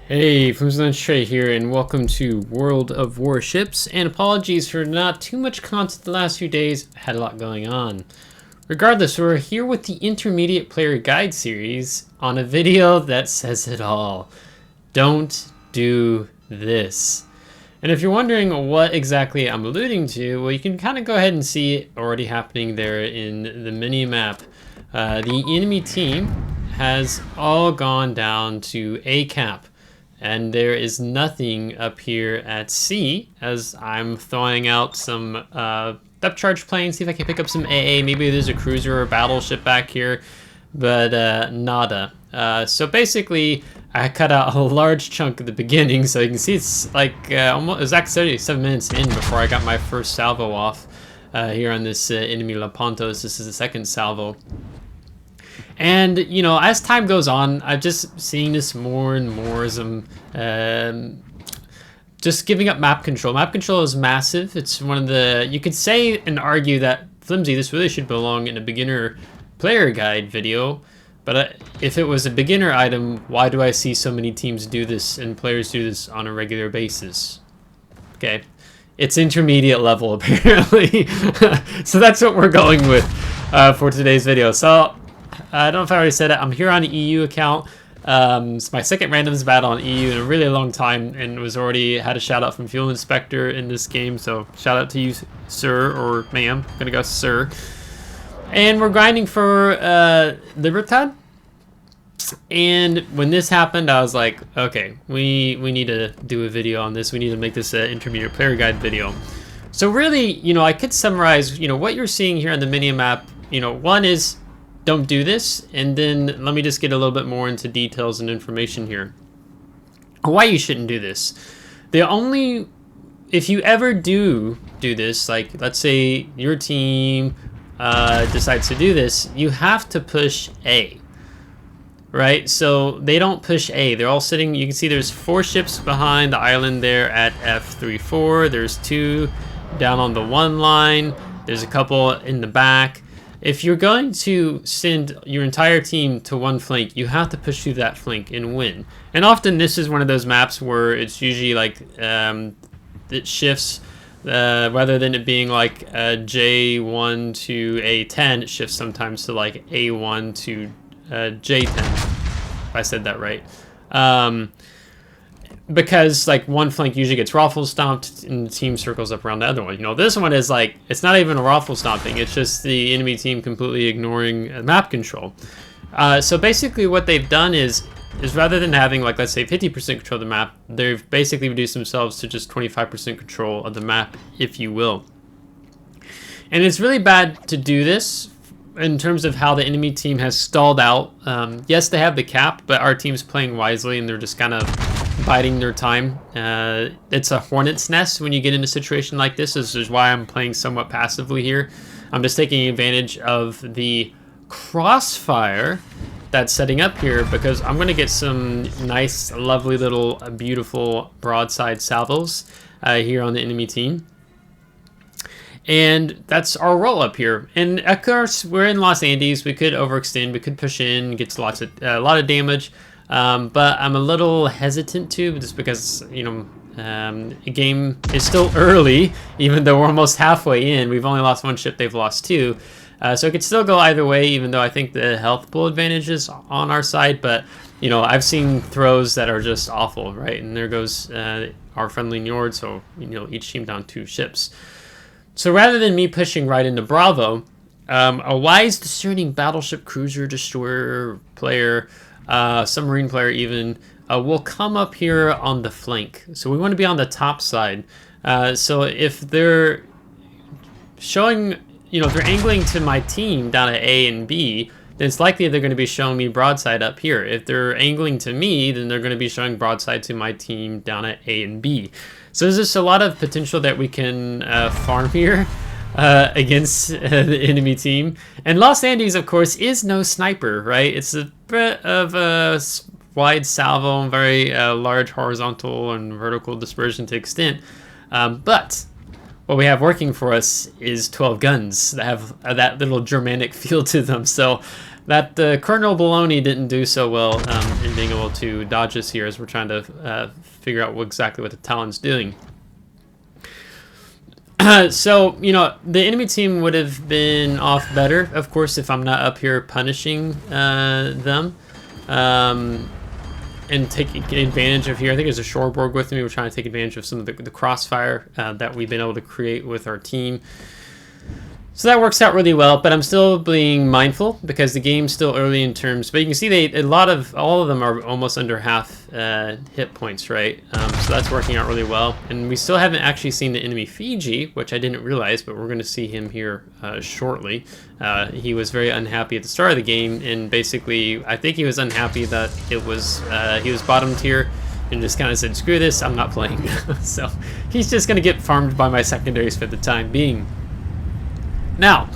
Hey, FlimsyLunchTray here, and welcome to World of Warships, and apologies for not too much content the last few days. I had a lot going on. Regardless, we're here with the Intermediate Player Guide series on a video that says it all. Don't do this. And if you're wondering what exactly I'm alluding to, well, you can kind of go ahead and see it already happening there in the mini-map. The enemy team has all gone down to A cap. And there is nothing up here at C, as I'm throwing out some depth charge planes, see if I can pick up some AA. Maybe there's a cruiser or battleship back here, but nada. So basically, I cut out a large chunk at the beginning, so you can see it's like almost exactly 7 minutes in before I got my first salvo off here on this enemy Lepantos. This is the second salvo. And, you know, as time goes on, I'm just seeing this more and more as I'm just giving up map control. Map control is massive. It's one of the, you could say and argue that, Flimsy, this really should belong in a beginner player guide video. But if it was a beginner item, why do I see so many teams do this and players do this on a regular basis? Okay, it's intermediate level apparently. So that's what we're going with for today's video. So I don't know if I already said it. I'm here on the EU account. It's my second randoms battle on EU in a really long time, and was already had a shout out from Fuel Inspector in this game. So shout out to you, sir or ma'am. I'm gonna go sir. And we're grinding for Libertad. And when this happened, I was like, okay, we need to do a video on this. We need to make this an intermediate player guide video. So really, you know, I could summarize, you know, what you're seeing here on the mini map. You know, one is, don't do this, and then let me just get a little bit more into details and information here. Why you shouldn't do this. If you ever do this, like let's say your team decides to do this, you have to push A, right? So they don't push A. They're all sitting, you can see there's 4 ships behind the island there at F34. There's 2 down on the 1 line. There's a couple in the back. If you're going to send your entire team to one flank, you have to push through that flank and win. And often this is one of those maps where it's usually like it shifts, rather than it being like J1 to A10, it shifts sometimes to like A1 to J10, if I said that right. Because like one flank usually gets raffle stomped and the team circles up around the other one. You know, this one is like, it's not even a raffle stomping, it's just the enemy team completely ignoring map control. So basically what they've done is rather than having like, let's say 50% control of the map, they've basically reduced themselves to just 25% control of the map, if you will. And it's really bad to do this in terms of how the enemy team has stalled out. Yes, they have the cap, but our team's playing wisely and they're just kind of biding their time. It's a hornet's nest when you get in a situation like this. This is why I'm playing somewhat passively here. I'm just taking advantage of the crossfire that's setting up here, because I'm going to get some nice, lovely little, beautiful broadside salvos here on the enemy team. And that's our roll up here. And of course, we're in Los Andes. We could overextend. We could push in, get a lot of damage. But I'm a little hesitant to, just because, you know, the game is still early, even though we're almost halfway in. We've only lost 1 ship, they've lost 2. So it could still go either way, even though I think the health pool advantage is on our side. But, you know, I've seen throws that are just awful, right? And there goes our friendly Njord, so, you know, each team down 2 ships. So rather than me pushing right into Bravo, a wise, discerning battleship, cruiser, destroyer player, submarine player even, will come up here on the flank. So we want to be on the top side. So if they're showing, you know, if they're angling to my team down at A and B, then it's likely they're going to be showing me broadside up here. If they're angling to me, then they're going to be showing broadside to my team down at A and B. So there's just a lot of potential that we can farm here against the enemy team. And Los Andes, of course, is no sniper, right? It's a bit of a wide salvo, very large horizontal and vertical dispersion to extent. But what we have working for us is 12 guns that have that little Germanic feel to them. So that Colonel Baloney didn't do so well in being able to dodge us here as we're trying to figure out exactly what the Talon's doing. So, you know, the enemy team would have been off better, of course, if I'm not up here punishing them. And taking advantage of here. I think there's a shoreborg with me. We're trying to take advantage of some of the crossfire that we've been able to create with our team. So that works out really well, but I'm still being mindful because the game's still early in terms. But you can see all of them are almost under half hit points, right? So that's working out really well. And we still haven't actually seen the enemy Fiji, which I didn't realize, but we're going to see him here shortly. He was very unhappy at the start of the game, and basically, I think he was unhappy that it was he was bottom tier. And just kind of said, screw this, I'm not playing. So he's just going to get farmed by my secondaries for the time being. Now,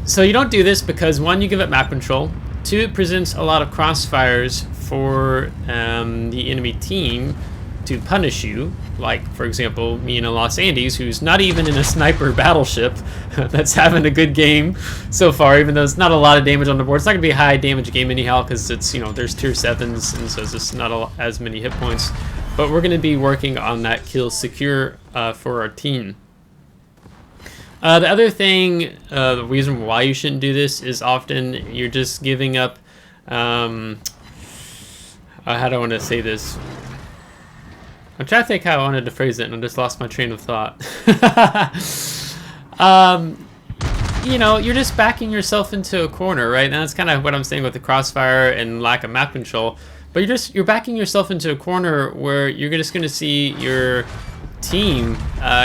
so you don't do this because, one, you give up map control. Two, it presents a lot of crossfires for the enemy team to punish you. Like, for example, me in a Los Andes, who's not even in a sniper battleship that's having a good game so far, even though it's not a lot of damage on the board. It's not going to be a high damage game anyhow because it's, you know, there's tier 7s, and so it's just not as many hit points. But we're going to be working on that kill secure for our team. The other thing, the reason why you shouldn't do this is often you're just giving up, how do I want to say this? I'm trying to think how I wanted to phrase it, and I just lost my train of thought. You know, you're just backing yourself into a corner, right? And that's kind of what I'm saying with the crossfire and lack of map control. But you're backing yourself into a corner where you're just going to see your team,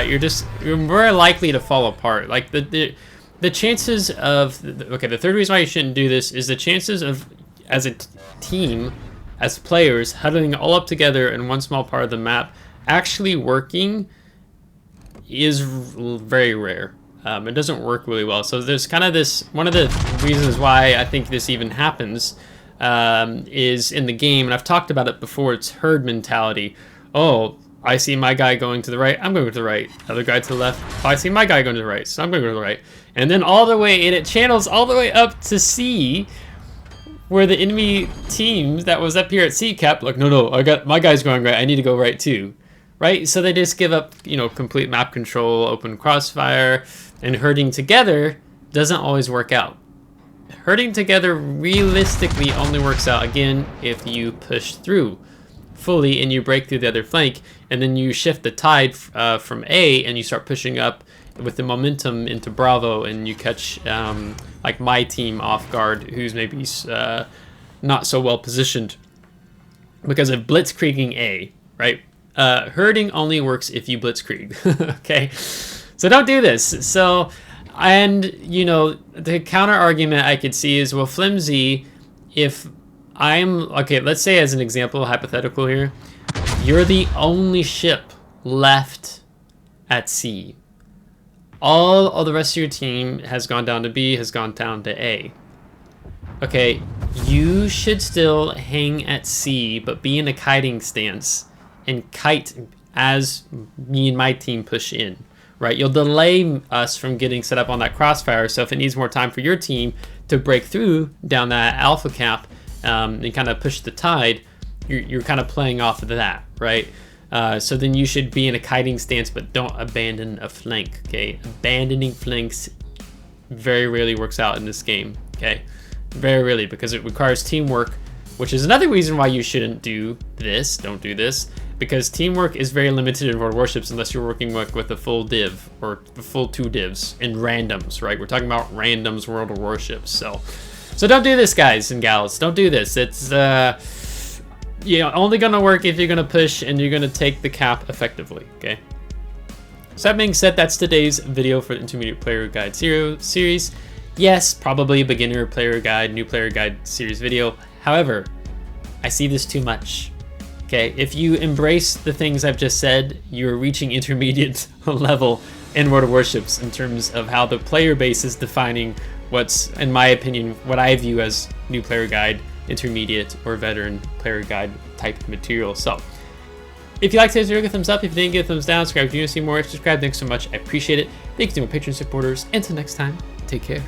you're more likely to fall apart. Like the chances of, the third reason why you shouldn't do this is the chances of, as a team, as players, huddling all up together in one small part of the map actually working is very rare. It doesn't work really well. So there's kind of this, one of the reasons why I think this even happens is in the game, and I've talked about it before, it's herd mentality. Oh, I see my guy going to the right, I'm going to the right. Other guy to the left, oh, I see my guy going to the right, so I'm going to go to the right. And then all the way, and it channels all the way up to C, where the enemy team that was up here at C kept like, no, I got my guy's going right, I need to go right too. Right? So they just give up, you know, complete map control, open crossfire, and herding together doesn't always work out. Herding together realistically only works out, again, if you push through fully and you break through the other flank, and then you shift the tide from A and you start pushing up with the momentum into Bravo, and you catch like my team off guard, who's maybe not so well positioned because of blitzkrieging A, right? Herding only works if you blitzkrieg. Okay, so don't do this. So, and you know, the counter argument I could see is, well, Flimsy, if I'm, okay, let's say as an example, hypothetical here, you're the only ship left at C. All of the rest of your team has gone down to B, has gone down to A. Okay, you should still hang at C, but be in a kiting stance and kite as me and my team push in, right? You'll delay us from getting set up on that crossfire, so if it needs more time for your team to break through down that alpha cap, and kind of push the tide, you're kind of playing off of that, right? So then you should be in a kiting stance, but don't abandon a flank, okay? Abandoning flanks very rarely works out in this game, okay? Very rarely, because it requires teamwork, which is another reason why you shouldn't do this, don't do this, because teamwork is very limited in World of Warships unless you're working with a full div, or the full 2 divs, in randoms, right? We're talking about randoms World of Warships, so don't do this, guys and gals. Don't do this. It's you know, only gonna work if you're gonna push and you're gonna take the cap effectively. Okay. So that being said, that's today's video for the Intermediate Player Guide series. Yes, probably a beginner player guide, new player guide series video. However, I see this too much. Okay, if you embrace the things I've just said, you're reaching intermediate level in World of Warships in terms of how the player base is defining what's, in my opinion, what I view as new player guide, intermediate, or veteran player guide type material. So, if you liked today's video, give a thumbs up. If you didn't, give a thumbs down. Subscribe if you want to see more. Subscribe. Thanks so much. I appreciate it. Thanks to my Patreon supporters. Until next time, take care.